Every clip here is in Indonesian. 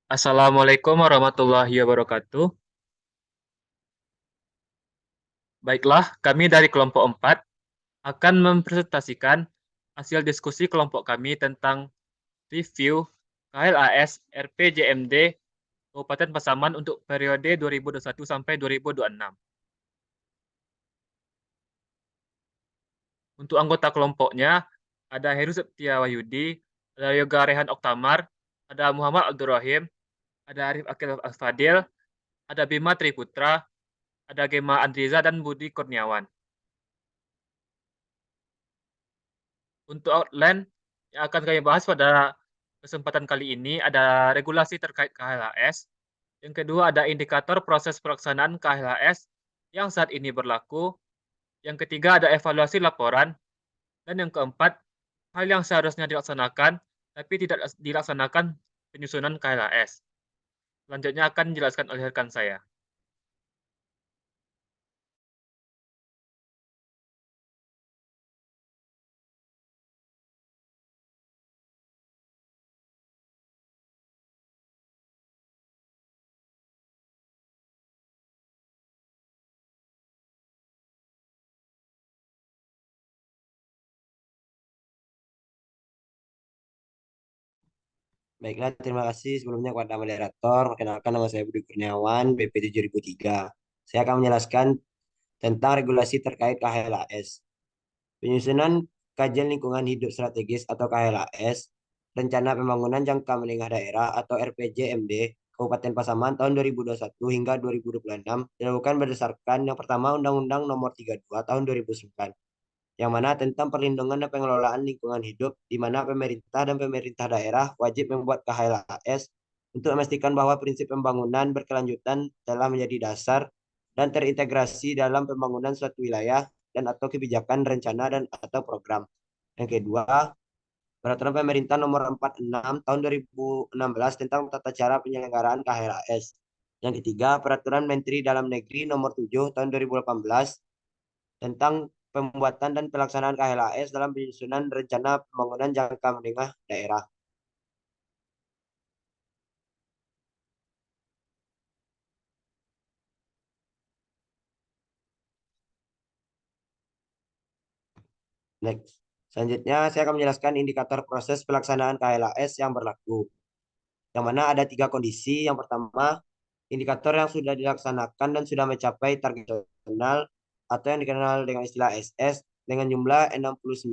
Assalamualaikum warahmatullahi wabarakatuh. Baiklah, kami dari kelompok 4 akan mempresentasikan hasil diskusi kelompok kami tentang review KLAS RPJMD Kabupaten Pasaman untuk periode 2021 sampai 2026. Untuk anggota kelompoknya, ada Heru Septia Wahyudi, ada Yoga Rehan Oktamar, ada Muhammad Abdurrahim, ada Arif Akil Al-Fadil, ada Bima Triputra, ada Gema Andriza, dan Budi Kurniawan. Untuk outline yang akan kami bahas pada kesempatan kali ini ada regulasi terkait KHLAS. Yang kedua ada indikator proses pelaksanaan KHLAS yang saat ini berlaku. Yang ketiga ada evaluasi laporan. Dan yang keempat, hal yang seharusnya dilaksanakan tapi tidak dilaksanakan penyusunan KHLAS. Selanjutnya akan dijelaskan oleh rekan saya. Baiklah, terima kasih sebelumnya kepada moderator. Perkenalkan nama saya Budi Kurniawan, BP 7003. Saya akan menjelaskan tentang regulasi terkait KHLAS. Penyusunan Kajian Lingkungan Hidup Strategis atau KHLAS, Rencana Pembangunan Jangka Menengah Daerah atau RPJMD, Kabupaten Pasaman tahun 2021 hingga 2026 dilakukan berdasarkan yang pertama Undang-Undang Nomor 32 Tahun 2009 yang mana tentang perlindungan dan pengelolaan lingkungan hidup, di mana pemerintah dan pemerintah daerah wajib membuat KHLAS untuk memastikan bahwa prinsip pembangunan berkelanjutan telah menjadi dasar dan terintegrasi dalam pembangunan suatu wilayah dan atau kebijakan rencana dan atau program. Yang kedua, Peraturan Pemerintah Nomor 46 Tahun 2016 tentang tata cara penyelenggaraan KHLAS. Yang ketiga, Peraturan Menteri Dalam Negeri Nomor 7 Tahun 2018 tentang pembuatan dan pelaksanaan KHLAS dalam penyusunan rencana pembangunan jangka menengah daerah. Next. Selanjutnya, saya akan menjelaskan indikator proses pelaksanaan KHLAS yang berlaku. Yang mana ada tiga kondisi. Yang pertama, indikator yang sudah dilaksanakan dan sudah mencapai target nasional atau yang dikenal dengan istilah SS dengan jumlah 69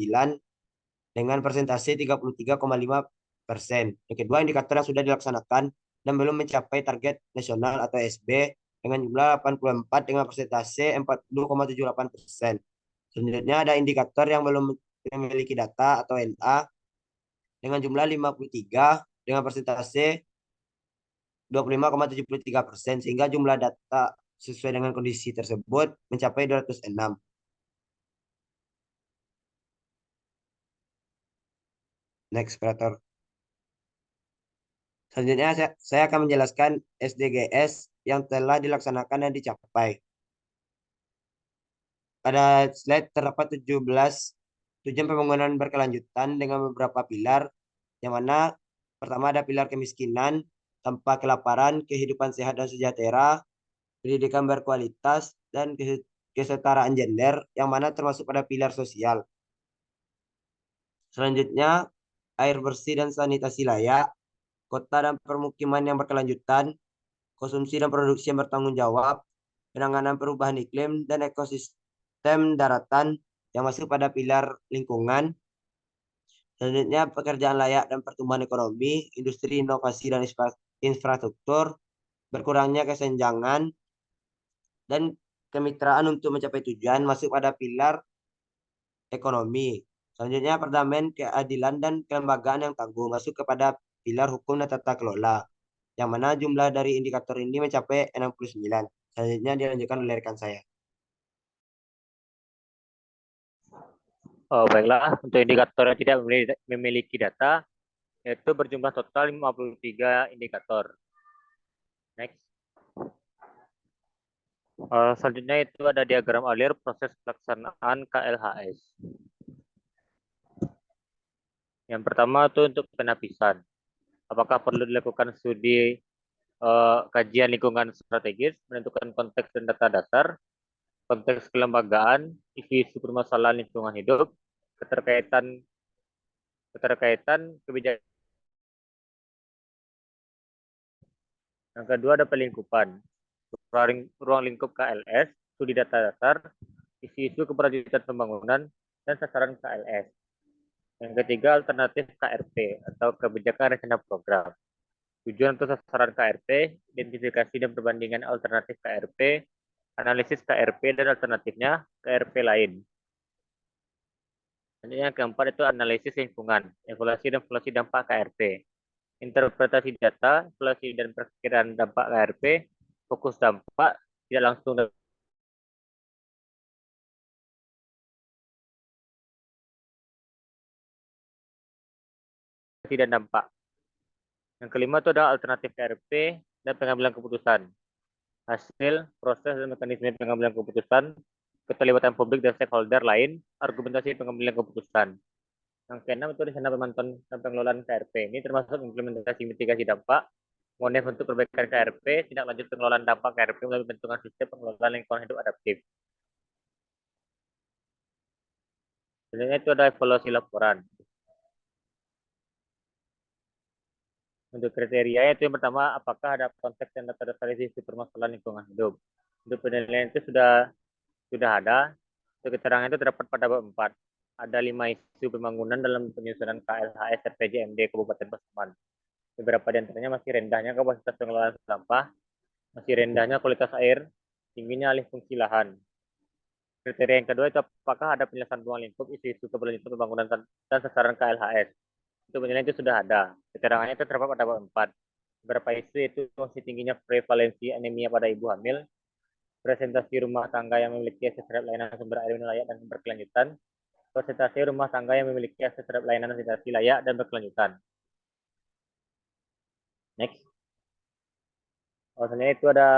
dengan persentase 33,5%. Yang kedua, indikator yang sudah dilaksanakan dan belum mencapai target nasional atau SB dengan jumlah 84 dengan persentase 40,78%. Selanjutnya ada indikator yang belum memiliki data atau NA dengan jumlah 53 dengan persentase 25,73% sehingga jumlah data sesuai dengan kondisi tersebut mencapai 206. Next, operator. Selanjutnya saya akan menjelaskan SDGs yang telah dilaksanakan dan dicapai. Pada slide terdapat 17 tujuan pembangunan berkelanjutan dengan beberapa pilar, yang mana pertama ada pilar kemiskinan, tanpa kelaparan, kehidupan sehat dan sejahtera, pendidikan berkualitas, dan kesetaraan gender, yang mana termasuk pada pilar sosial. Selanjutnya, air bersih dan sanitasi layak, kota dan permukiman yang berkelanjutan, konsumsi dan produksi yang bertanggung jawab, penanganan perubahan iklim, dan ekosistem daratan yang masuk pada pilar lingkungan. Selanjutnya, pekerjaan layak dan pertumbuhan ekonomi, industri, inovasi, dan infrastruktur, berkurangnya kesenjangan, dan kemitraan untuk mencapai tujuan masuk pada pilar ekonomi. Selanjutnya, perdamaian, keadilan, dan kelembagaan yang tangguh masuk kepada pilar hukum dan tata kelola, yang mana jumlah dari indikator ini mencapai 69. Selanjutnya dilanjutkan oleh rekan saya. Oh, baiklah, untuk indikator yang tidak memiliki data, yaitu berjumlah total 53 indikator. Next. Selanjutnya itu ada diagram alir proses pelaksanaan KLHS. Yang pertama itu untuk penapisan. apakah perlu dilakukan studi kajian lingkungan strategis, menentukan konteks dan data dasar, konteks kelembagaan, isu-isu permasalahan lingkungan hidup, keterkaitan kebijakan. Yang kedua ada pelingkupan, ruang lingkup KLS, studi data dasar, isu-isu keberlanjutan pembangunan, dan sasaran KLS. Yang ketiga alternatif KRP atau kebijakan rencana program. Tujuan untuk sasaran KRP, identifikasi dan perbandingan alternatif KRP, analisis KRP dan alternatifnya KRP lain. Selanjutnya yang keempat itu analisis lingkungan, evaluasi dan evaluasi dampak KRP. Interpretasi data, evaluasi dan perkiraan dampak KRP, fokus dampak, tidak langsung dan dampak. Yang kelima itu ada alternatif KRP dan pengambilan keputusan. Hasil, proses, dan mekanisme pengambilan keputusan, keterlibatan publik dan stakeholder lain, argumentasi pengambilan keputusan. Yang keenam itu rencana pemantauan dan pengelolaan KRP. Ini termasuk implementasi mitigasi dampak, motif untuk perbaikan KRP, tindak lanjut pengelolaan dampak KRP melalui bentukan sistem pengelolaan lingkungan hidup adaptif. Selanjutnya itu ada evaluasi laporan. Untuk kriteria itu yang pertama, apakah ada konteks yang data dasar isu permasalahan lingkungan hidup. Untuk penilaian itu sudah ada. Untuk keterangan itu terdapat pada bab 4. Ada 5 isu pembangunan dalam penyusunan KLHS RPJMD Kabupaten Pasaman. Beberapa di antaranya masih rendahnya kapasitas pengelolaan sampah, masih rendahnya kualitas air, tingginya alih fungsi lahan. Kriteria yang kedua itu apakah ada penjelasan ruang lingkup, isu-isu keberlanjutan pembangunan dan sasaran KLHS. Itu penilaian itu sudah ada. Keterangannya itu terdapat pada bab 4. Beberapa isu itu masih tingginya prevalensi anemia pada ibu hamil, presentasi rumah tangga yang memiliki akses terhadap layanan sumber air minum layak dan berkelanjutan, presentasi rumah tangga yang memiliki akses terhadap layanan sanitasi layak dan berkelanjutan. Next. Selanjutnya itu ada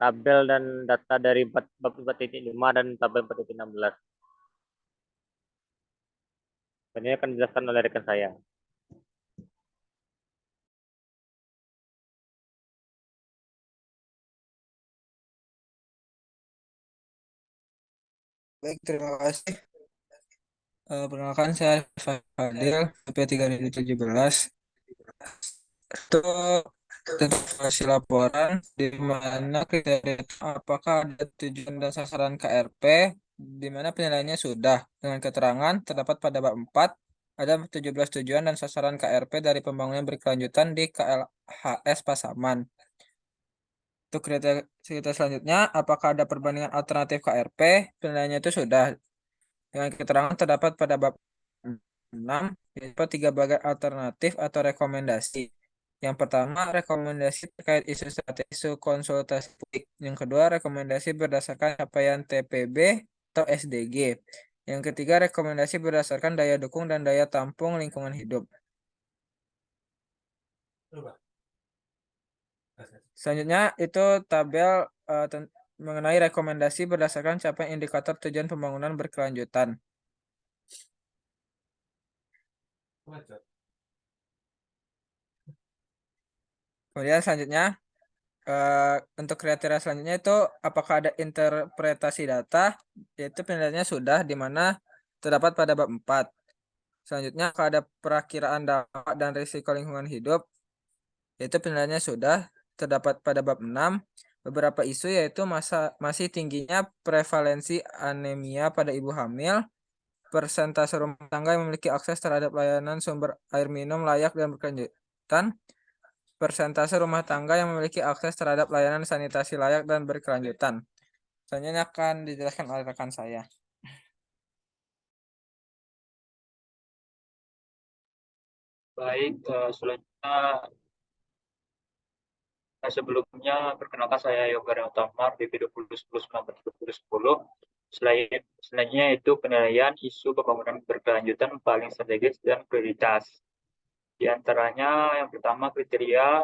tabel dan data dari bab 4.5 dan tabel 4.16. Ini akan dijelaskan oleh rekan saya. Baik, terima kasih. Perkenalkan saya Fadil, PP 3017. Itu tentang hasil laporan di mana kriteria apakah ada tujuan dan sasaran KRP, di mana penilaiannya sudah dengan keterangan terdapat pada bab 4 ada 17 tujuan dan sasaran KRP dari pembangunan berkelanjutan di KLHS Pasaman. Untuk kriteria selanjutnya, apakah ada perbandingan alternatif KRP, penilaiannya itu sudah dengan keterangan terdapat pada bab 6, yaitu 3 bagian alternatif atau rekomendasi. Yang pertama, rekomendasi terkait isu strategi isu konsultasi publik. Yang kedua, rekomendasi berdasarkan capaian TPB atau SDG. Yang ketiga, rekomendasi berdasarkan daya dukung dan daya tampung lingkungan hidup. Selanjutnya, itu tabel mengenai rekomendasi berdasarkan capaian indikator tujuan pembangunan berkelanjutan. Kemudian selanjutnya, untuk kriteria selanjutnya itu apakah ada interpretasi data, yaitu penilaiannya sudah, di mana terdapat pada bab 4. Selanjutnya, apakah ada perakiraan dampak dan risiko lingkungan hidup, yaitu penilaiannya sudah, terdapat pada bab 6. Beberapa isu yaitu masih tingginya prevalensi anemia pada ibu hamil, persentase rumah tangga yang memiliki akses terhadap layanan sumber air minum layak dan berkelanjutan, persentase rumah tangga yang memiliki akses terhadap layanan sanitasi layak dan berkelanjutan. Selanjutnya akan dijelaskan oleh rekan saya. Baik, selanjutnya sebelumnya perkenalkan saya Yoga Utama, BP 2010-2010. Selanjutnya itu penilaian isu pembangunan berkelanjutan paling strategis dan prioritas. Di antaranya yang pertama kriteria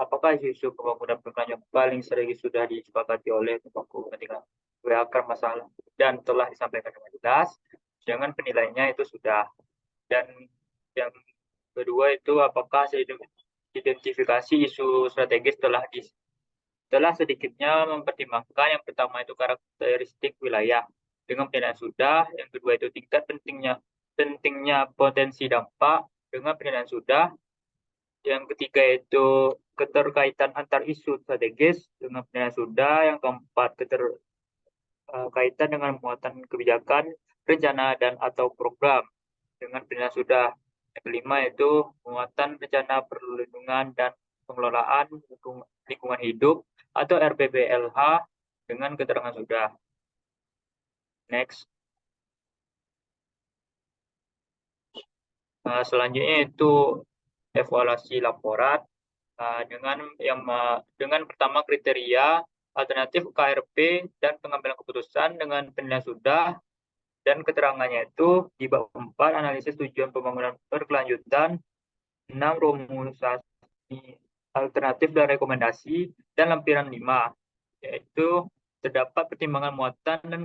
apakah isu pembangunan berkelanjutan paling strategis sudah disepakati oleh pemangku kepentingan berakar masalah dan telah disampaikan dengan jelas, dengan penilaiannya itu sudah. Dan Yang kedua itu apakah identifikasi isu strategis telah sedikitnya mempertimbangkan yang pertama itu karakteristik wilayah dengan penilaian sudah, yang kedua itu tingkat pentingnya potensi dampak dengan penilaian sudah, yang ketiga itu keterkaitan antar isu strategis dengan penilaian sudah, yang keempat keterkaitan dengan muatan kebijakan, rencana dan atau program dengan penilaian sudah. Yang kelima itu muatan rencana perlindungan dan pengelolaan lingkungan hidup atau RPPLH dengan keterangan sudah. Next. Selanjutnya itu evaluasi laporan dengan pertama kriteria alternatif KRP dan pengambilan keputusan dengan penilaian sudah, dan keterangannya itu di bab 4 analisis tujuan pembangunan berkelanjutan, 6 rumusasi alternatif dan rekomendasi, dan lampiran 5 yaitu terdapat pertimbangan muatan dan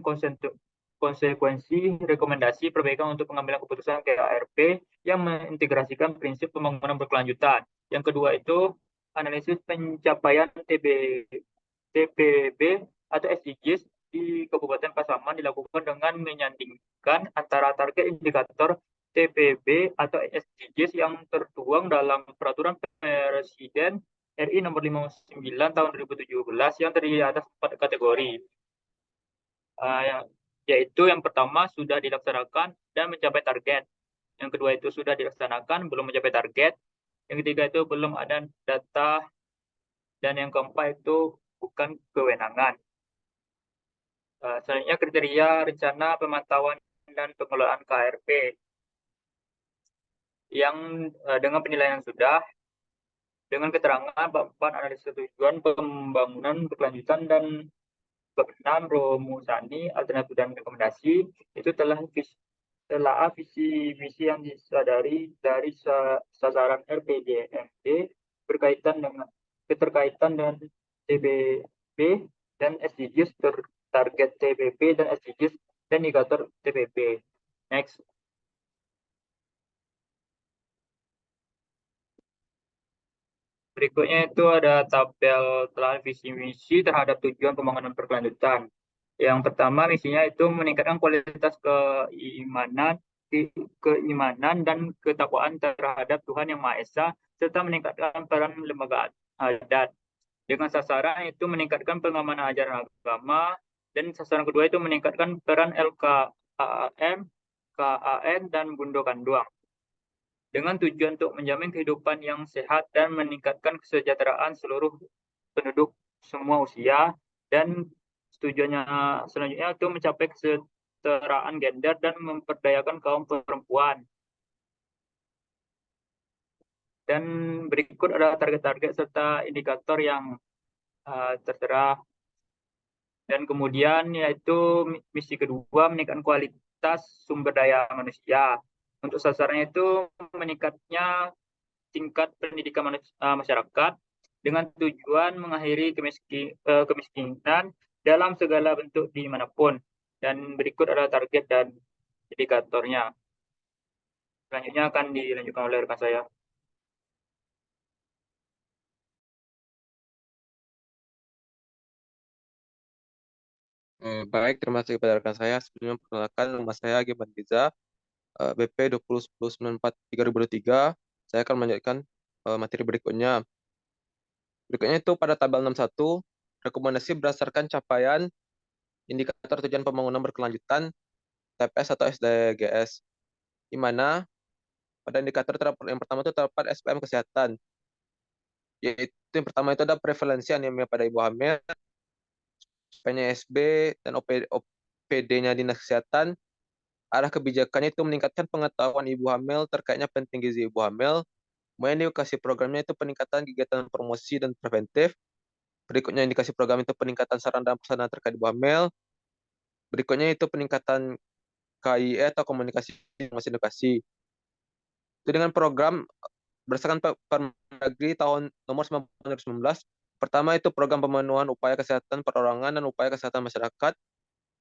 konsekuensi rekomendasi perbaikan untuk pengambilan keputusan KRP yang mengintegrasikan prinsip pembangunan berkelanjutan. Yang kedua itu analisis pencapaian TPB atau SDGs di Kabupaten Pasaman dilakukan dengan menyandingkan antara target indikator TPB atau SDGs yang tertuang dalam Peraturan Presiden RI nomor 59 tahun 2017 yang terdiri atas 4 kategori. Yaitu yang pertama sudah dilaksanakan dan mencapai target. Yang kedua itu sudah dilaksanakan belum mencapai target. Yang ketiga itu belum ada data. Dan yang keempat itu bukan kewenangan. Selanjutnya kriteria rencana pemantauan dan pengelolaan KRP yang dengan penilaian sudah, dengan keterangan bab 4 analisis tujuan pembangunan berkelanjutan dan bab 6 rumusani alternatif dan rekomendasi itu telah visi misi yang disadari dari sasaran RPJMD berkaitan dengan keterkaitan dengan TPB dan SDGs, target TPB dan SDGs dan indikator TPB. Next. Berikutnya itu ada tabel telah visi misi terhadap tujuan pembangunan berkelanjutan. Yang pertama misinya itu meningkatkan kualitas keimanan dan ketakwaan terhadap Tuhan Yang Maha Esa serta meningkatkan peran lembaga adat. Dengan sasaran itu meningkatkan pengamanan ajaran agama, dan sasaran kedua itu meningkatkan peran LKAM, KAN dan Bundo Kanduang. Dengan tujuan untuk menjamin kehidupan yang sehat dan meningkatkan kesejahteraan seluruh penduduk semua usia, dan tujuannya selanjutnya itu mencapai kesetaraan gender dan memperdayakan kaum perempuan. Dan berikut adalah target-target serta indikator yang tertera. Dan kemudian yaitu misi kedua meningkatkan kualitas sumber daya manusia. Untuk sasarannya itu meningkatnya tingkat pendidikan masyarakat dengan tujuan mengakhiri kemiskinan dalam segala bentuk dimanapun. Dan berikut adalah target dan indikatornya. Selanjutnya akan dilanjutkan oleh rekan saya. Baik, terima kasih kepada rekan saya. Sebelumnya perkenalkan, nama saya Giman Giza, BP 2010-94-2023. Saya akan melanjutkan materi berikutnya. Berikutnya itu pada tabel 61, rekomendasi berdasarkan capaian indikator tujuan pembangunan berkelanjutan TPS atau SDGs, di mana pada indikator yang pertama itu terdapat SPM kesehatan, yaitu yang pertama itu ada prevalensi anemia pada ibu hamil, PNSB dan OPD-nya Dinas Kesehatan. Arah kebijakannya itu meningkatkan pengetahuan ibu hamil terkaitnya penting gizi ibu hamil. Kemudian indikasi programnya itu peningkatan kegiatan promosi dan preventif. Berikutnya indikasi program itu peningkatan saran dan pesanan terkait ibu hamil. Berikutnya itu peningkatan KIE atau komunikasi informasi edukasi. Itu dengan program berdasarkan Permendagri tahun nomor 19. Pertama itu program pemenuhan upaya kesehatan perorangan dan upaya kesehatan masyarakat.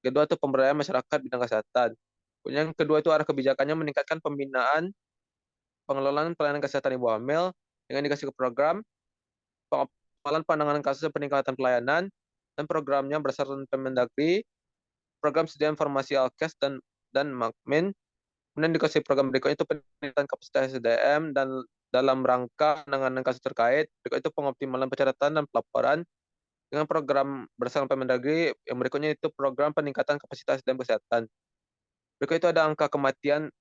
Kedua itu pemberdayaan masyarakat bidang kesehatan. Yang kedua itu arah kebijakannya meningkatkan pembinaan pengelolaan pelayanan kesehatan ibu hamil dengan indikasi program, pengamalan penanganan kasus dan peningkatan pelayanan, dan programnya berdasarkan Permendagri, program sedia informasi Alkes dan Makmin. Kemudian dikasih program berikutnya itu peningkatan kapasitas SDM dan dalam rangka penanganan kasus terkait. Berikut itu pengoptimalan pencatatan dan pelaporan dengan program berdasarkan Permendagri. Yang berikutnya itu program peningkatan kapasitas SDM kesehatan. Berikut itu ada angka kematian,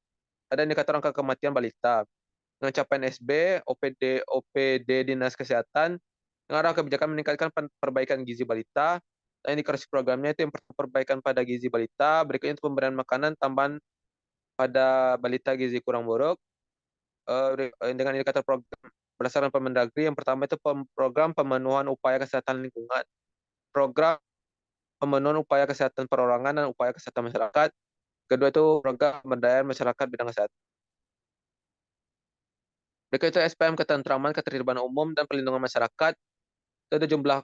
ada indikator angka kematian balita dengan capaian SB, OPD Dinas Kesehatan dengan arah kebijakan meningkatkan perbaikan gizi balita. Dan indikasi programnya itu yang pertama perbaikan pada gizi balita, berikutnya itu pemberian makanan tambahan pada balita gizi kurang buruk dengan indikator program berdasarkan Permendagri. Yang pertama itu program pemenuhan upaya kesehatan lingkungan, program pemenuhan upaya kesehatan perorangan dan upaya kesehatan masyarakat. Kedua itu program pemberdayaan masyarakat bidang kesehatan. Berikut itu SPM ketentraman, ketertiban umum, dan perlindungan masyarakat. Itu ada jumlah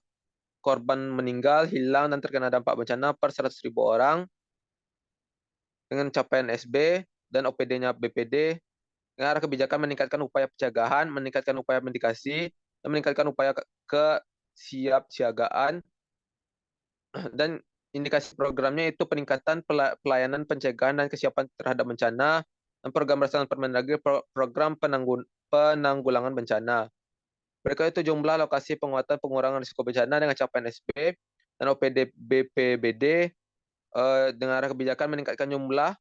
korban meninggal, hilang, dan terkena dampak bencana per 100.000 orang dengan capaian SB dan OPD-nya BPD dengan arah kebijakan meningkatkan upaya pencegahan, meningkatkan upaya mitigasi, dan meningkatkan upaya kesiapsiagaan. Dan indikasi programnya itu peningkatan pelayanan pencegahan dan kesiapan terhadap bencana, dan program berdasarkan Permendagri program penanggulangan bencana. Berikut itu jumlah lokasi penguatan pengurangan risiko bencana dengan capaian SB dan OPD BPBD dengan arah kebijakan meningkatkan jumlah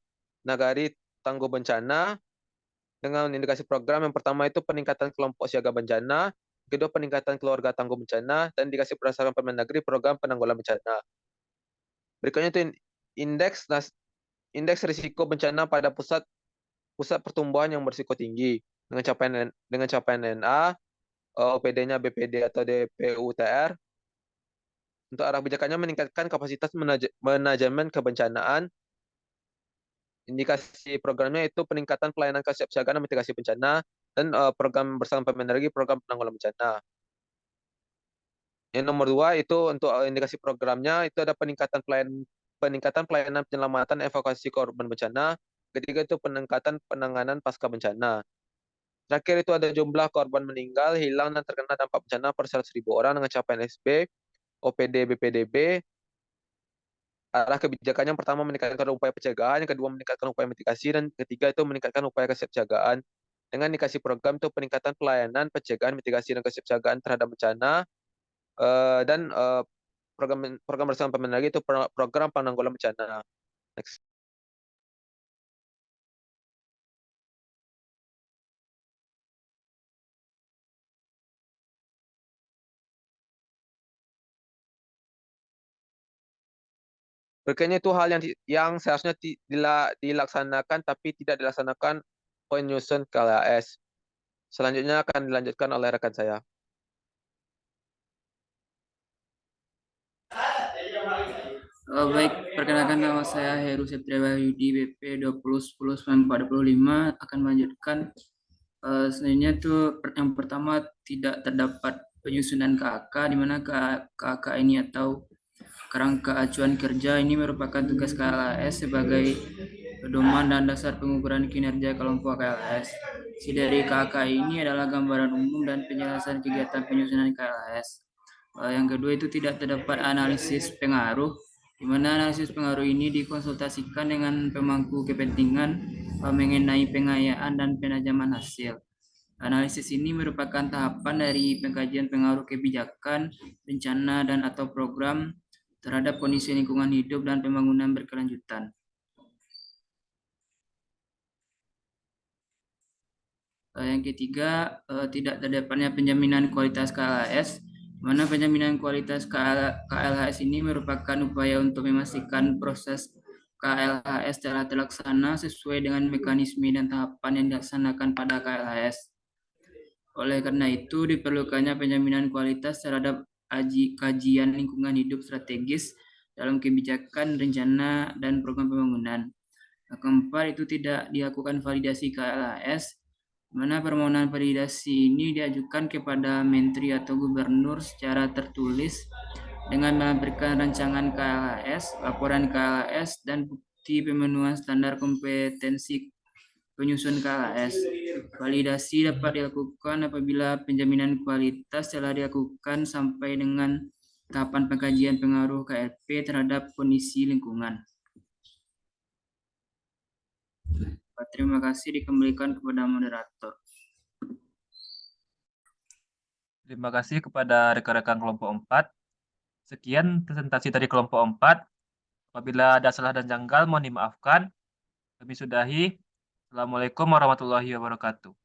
nagari tangguh bencana dengan indikasi program. Yang pertama itu peningkatan kelompok siaga bencana, kedua peningkatan keluarga tangguh bencana, dan indikasi berdasarkan Permendagri program penanggulangan bencana. Berikutnya itu indeks risiko bencana pada pusat pertumbuhan yang berisiko tinggi dengan capaian NA, OPD-nya BPD atau DPUTR. Untuk arah kebijakannya meningkatkan kapasitas manajemen kebencanaan. Indikasi programnya itu peningkatan pelayanan kesiapsiagaan dan mitigasi bencana, dan program bersama Permendagri program penanggulangan bencana. Yang nomor 2 itu untuk indikasi programnya itu ada peningkatan pelayanan penyelamatan evakuasi korban bencana. Ketiga itu peningkatan penanganan pasca bencana. Terakhir itu ada jumlah korban meninggal, hilang, dan terkena dampak bencana per 100.000 orang dengan capaian SB, OPD, BPDB. Arah kebijakannya yang pertama meningkatkan upaya pencegahan, yang kedua meningkatkan upaya mitigasi, dan ketiga itu meningkatkan upaya kesiapsiagaan. Dengan indikasi program itu peningkatan pelayanan, pencegahan, mitigasi, dan kesiapsiagaan terhadap bencana. Dan program bersama Permendagri itu program penanggulangan bencana. Next. Berikutnya itu hal yang seharusnya dilaksanakan tapi tidak dilaksanakan penyusun KLHS. Selanjutnya akan dilanjutkan oleh rekan saya. Baik, perkenalkan nama saya Heru Septriya Wahyudi, BP 2010-1945, akan melanjutkan. Sebenarnya itu yang pertama tidak terdapat penyusunan KAK, di mana KAK ini atau kerangka acuan kerja ini merupakan tugas KLHS sebagai pedoman dan dasar pengukuran kinerja kelompok KLHS. Isi dari KAK ini adalah gambaran umum dan penjelasan kegiatan penyusunan KLHS. Yang kedua itu tidak terdapat analisis pengaruh, di mana analisis pengaruh ini dikonsultasikan dengan pemangku kepentingan mengenai pengayaan dan penajaman hasil. Analisis ini merupakan tahapan dari pengkajian pengaruh kebijakan, rencana, dan atau program terhadap kondisi lingkungan hidup dan pembangunan berkelanjutan. Yang ketiga, tidak terdapatnya penjaminan kualitas KLHS, mana penjaminan kualitas KLHS ini merupakan upaya untuk memastikan proses KLHS telah terlaksana sesuai dengan mekanisme dan tahapan yang dilaksanakan pada KLHS. Oleh karena itu, diperlukannya penjaminan kualitas terhadap kajian lingkungan hidup strategis dalam kebijakan, rencana, dan program pembangunan. Keempat, itu tidak dilakukan validasi KLHS, mana permohonan validasi ini diajukan kepada Menteri atau Gubernur secara tertulis dengan melampirkan rancangan KLHS, laporan KLHS, dan bukti pemenuhan standar kompetensi penyusunan KLAS. Validasi dapat dilakukan apabila penjaminan kualitas telah dilakukan sampai dengan tahapan pengkajian pengaruh KLP terhadap kondisi lingkungan. Terima kasih, dikembalikan kepada moderator. Terima kasih kepada rekan-rekan kelompok 4. Sekian presentasi dari kelompok 4. Apabila ada salah dan janggal, mohon dimaafkan. Kami sudahi. Assalamualaikum warahmatullahi wabarakatuh.